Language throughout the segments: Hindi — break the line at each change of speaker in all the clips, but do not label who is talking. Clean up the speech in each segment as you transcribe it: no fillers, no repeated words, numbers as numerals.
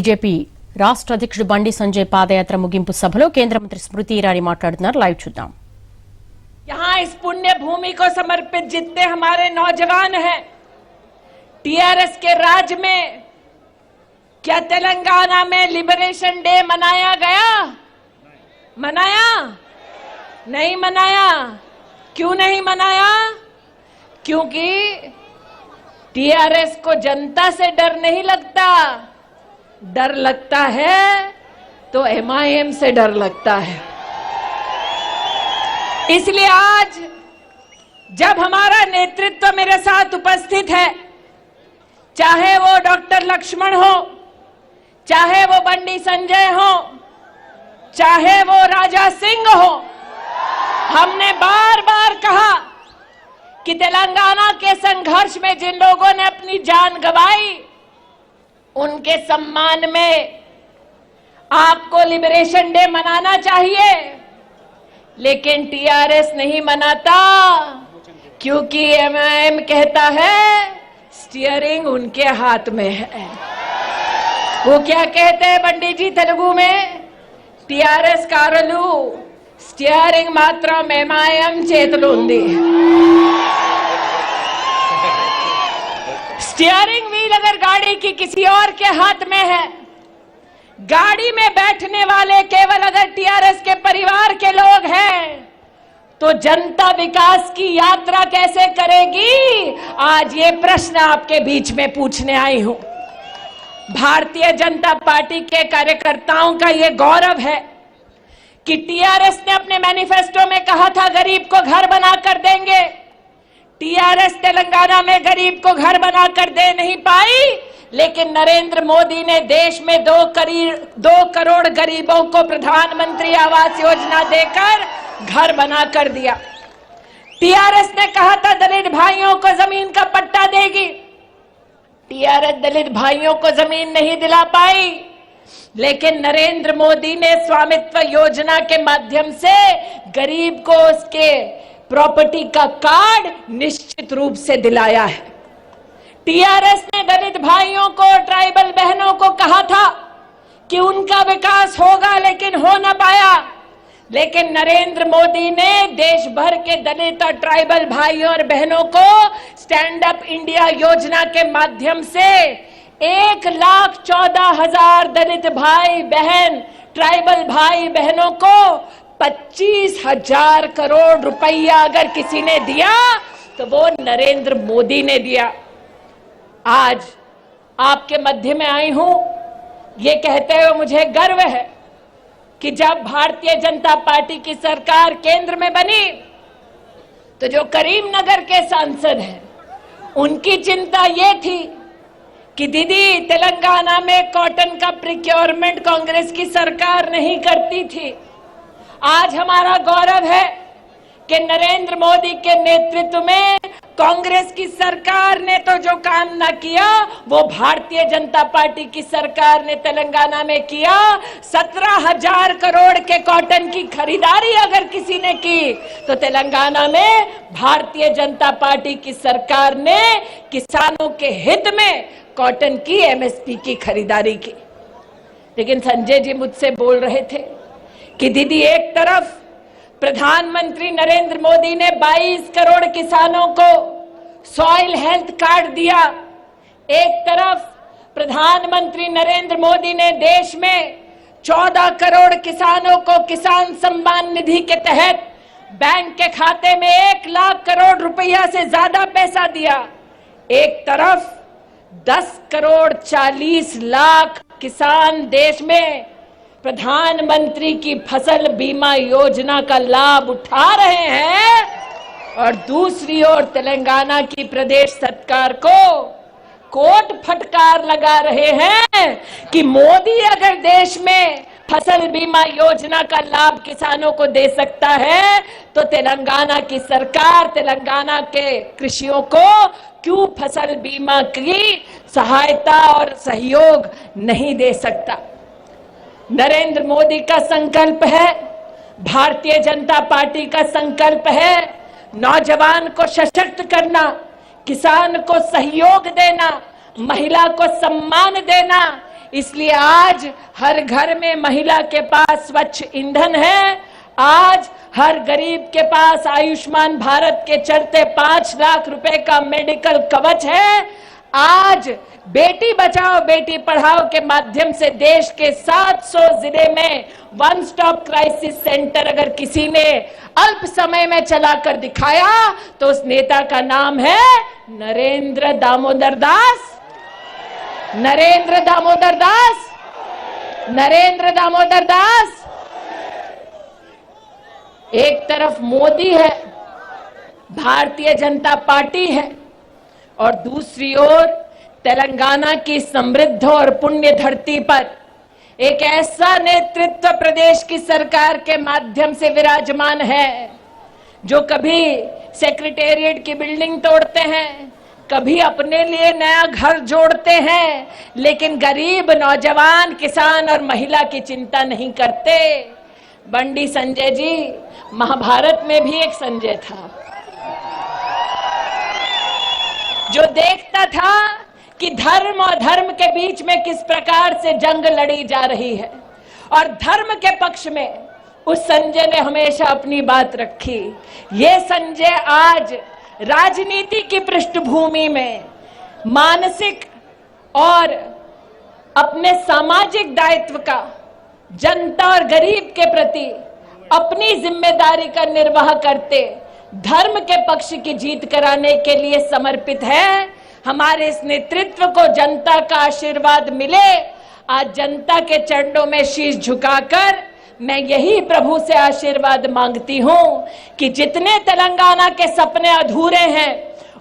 బీజేపీ రాష్ట్ర అధ్యక్షుడు బండి సంజయ్ పాదయాత్ర ముగింపు సభలో కేంద్ర మంత్రి స్మృతి ఇరానీ మాట్లాడుతున్నారు. లైవ్ చూద్దాం.
यहाँ इस पुण्य भूमि को समर्पित जितने हमारे नौजवान हैं, टीआरएस के राज में क्या तेलंगाना में लिबरेशन डे मनाया गया? मनाया? नहीं मनाया। क्यों नहीं मनाया? क्योंकि टीआरएस को जनता से डर नहीं लगता, डर लगता है तो एमआईएम से डर लगता है। इसलिए आज जब हमारा नेतृत्व मेरे साथ उपस्थित है, चाहे वो डॉक्टर लक्ष्मण हो, चाहे वो बंडी संजय हो, चाहे वो राजा सिंह हो, हमने बार बार कहा कि तेलंगाना के संघर्ष में जिन लोगों ने अपनी जान गंवाई, उनके सम्मान में आपको लिबरेशन डे मनाना चाहिए। लेकिन टीआरएस नहीं मनाता, क्योंकि एमआईएम कहता है स्टीयरिंग उनके हाथ में है। वो क्या कहते हैं बंडी जी तेलुगु में? टीआरएस कारलू स्टीयरिंग मात्रम एमआईएम చేతులు ఉంది। स्टीयरिंग व्हील अगर गाड़ी की किसी और के हाथ में है, गाड़ी में बैठने वाले केवल अगर टीआरएस के परिवार के लोग हैं, तो जनता विकास की यात्रा कैसे करेगी? आज ये प्रश्न आपके बीच में पूछने आई हूं। भारतीय जनता पार्टी के कार्यकर्ताओं का ये गौरव है कि टीआरएस ने अपने मैनिफेस्टो में कहा था गरीब को घर बनाकर देंगे। टीआरएस तेलंगाना में गरीब को घर बनाकर दे नहीं पाई, लेकिन नरेंद्र मोदी ने देश में 2 करोड़ गरीबों को प्रधानमंत्री आवास योजना देकर घर बनाकर दिया। टीआरएस ने कहा था दलित भाइयों को जमीन का पट्टा देगी। टीआरएस दलित भाइयों को जमीन नहीं दिला पाई, लेकिन नरेंद्र मोदी ने स्वामित्व योजना के माध्यम से गरीब को उसके प्रॉपर्टी का कार्ड निश्चित रूप से दिलाया है। टीआरएस ने दलित भाइयों को, ट्राइबल बहनों को कहा था कि उनका विकास होगा, लेकिन हो न पाया। लेकिन नरेंद्र मोदी ने देश भर के दलित और ट्राइबल भाइयों और बहनों को स्टैंड अप इंडिया योजना के माध्यम से 1,14,000 दलित भाई बहन, ट्राइबल भाई बहनों को 25,000 करोड़ रुपया अगर किसी ने दिया तो वो नरेंद्र मोदी ने दिया। आज आपके मध्य में आई हूं ये कहते हुए मुझे गर्व है कि जब भारतीय जनता पार्टी की सरकार केंद्र में बनी, तो जो करीमनगर के सांसद हैं, उनकी चिंता ये थी कि दीदी तेलंगाना में कॉटन का प्रिक्योरमेंट कांग्रेस की सरकार नहीं करती थी। आज हमारा गौरव है कि नरेंद्र मोदी के नेतृत्व में कांग्रेस की सरकार ने तो जो काम न किया, वो भारतीय जनता पार्टी की सरकार ने तेलंगाना में किया। 17,000 करोड़ के कॉटन की खरीदारी अगर किसी ने की, तो तेलंगाना में भारतीय जनता पार्टी की सरकार ने किसानों के हित में कॉटन की एमएसपी की खरीदारी की। लेकिन संजय जी मुझसे बोल रहे थे कि दीदी एक तरफ प्रधानमंत्री नरेंद्र मोदी ने 22 करोड़ किसानों को सॉइल हेल्थ कार्ड दिया, एक तरफ प्रधानमंत्री नरेंद्र मोदी ने देश में 14 करोड़ किसानों को किसान सम्मान निधि के तहत बैंक के खाते में 1 लाख करोड़ रुपया से ज्यादा पैसा दिया, एक तरफ 10 करोड़ 40 लाख किसान देश में प्रधानमंत्री की फसल बीमा योजना का लाभ उठा रहे हैं, और दूसरी ओर तेलंगाना की प्रदेश सरकार को कोट फटकार लगा रहे हैं कि मोदी अगर देश में फसल बीमा योजना का लाभ किसानों को दे सकता है, तो तेलंगाना की सरकार तेलंगाना के कृषियों को क्यों फसल बीमा की सहायता और सहयोग नहीं दे सकता। नरेंद्र मोदी का संकल्प है, भारतीय जनता पार्टी का संकल्प है नौजवान को सशक्त करना, किसान को सहयोग देना, महिला को सम्मान देना, इसलिए आज हर घर में महिला के पास स्वच्छ ईंधन है। आज हर गरीब के पास आयुष्मान भारत के चलते 5 लाख रुपए का मेडिकल कवच है। आज बेटी बचाओ बेटी पढ़ाओ के माध्यम से देश के 700 जिले में वन स्टॉप क्राइसिस सेंटर अगर किसी ने अल्प समय में चलाकर दिखाया तो उस नेता का नाम है नरेंद्र दामोदर दास। नरेंद्र दामोदर दास, नरेंद्र दामोदर दास। एक तरफ मोदी है, भारतीय जनता पार्टी है, और दूसरी ओर तेलंगाना की समृद्ध और पुण्य धरती पर एक ऐसा नेतृत्व प्रदेश की सरकार के माध्यम से विराजमान है जो कभी सेक्रेटेरिएट की बिल्डिंग तोड़ते हैं, कभी अपने लिए नया घर जोड़ते हैं, लेकिन गरीब नौजवान किसान और महिला की चिंता नहीं करते। बंडी संजय जी, महाभारत में भी एक संजय था जो देखता था कि धर्म और धर्म के बीच में किस प्रकार से जंग लड़ी जा रही है, और धर्म के पक्ष में उस संजय ने हमेशा अपनी बात रखी। ये संजय आज राजनीति की पृष्ठभूमि में मानसिक और अपने सामाजिक दायित्व का जनता और गरीब के प्रति अपनी जिम्मेदारी का निर्वाह करते धर्म के पक्ष की जीत कराने के लिए समर्पित है। हमारे इस नेतृत्व को जनता का आशीर्वाद मिले। आज जनता के चरणों में शीश झुकाकर मैं यही प्रभु से आशीर्वाद मांगती हूं कि जितने तेलंगाना के सपने अधूरे हैं,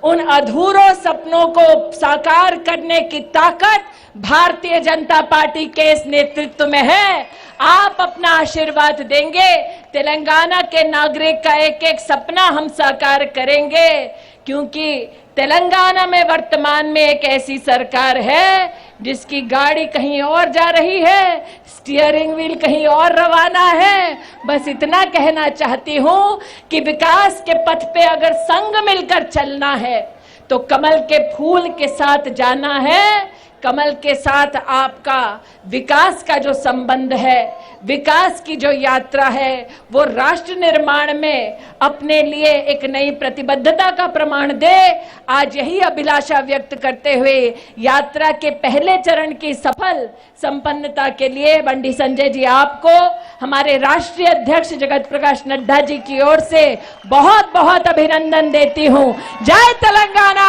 उन अधूरों सपनों को साकार करने की ताकत भारतीय जनता पार्टी के इस नेतृत्व में है। आप अपना आशीर्वाद देंगे, तेलंगाना के नागरिक का एक एक सपना हम साकार करेंगे, क्योंकि तेलंगाना में वर्तमान में एक ऐसी सरकार है जिसकी गाड़ी कहीं और जा रही है, स्टीयरिंग व्हील कहीं और रवाना है। बस इतना कहना चाहती हूं कि विकास के पथ पे अगर संग मिलकर चलना है तो कमल के फूल के साथ जाना है। कमल के साथ आपका विकास का जो संबंध है, विकास की जो यात्रा है, वो राष्ट्र निर्माण में अपने लिए एक नई प्रतिबद्धता का प्रमाण दे। आज यही अभिलाषा व्यक्त करते हुए यात्रा के पहले चरण की सफल संपन्नता के लिए बंडी संजय जी आपको हमारे राष्ट्रीय अध्यक्ष जगत प्रकाश नड्डा जी की ओर से बहुत बहुत अभिनंदन देती हूं। जय तेलंगाना,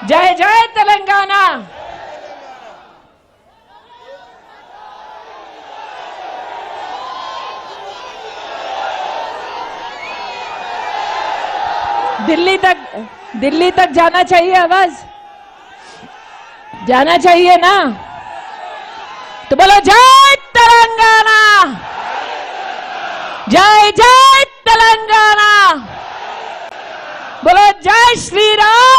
जय जय तेलंगाना। दिल्ली तक जाना चाहिए, आवाज जाना चाहिए ना, तो बोलो जय तेलंगाना, जय जय तेलंगाना, बोलो जय श्री राम।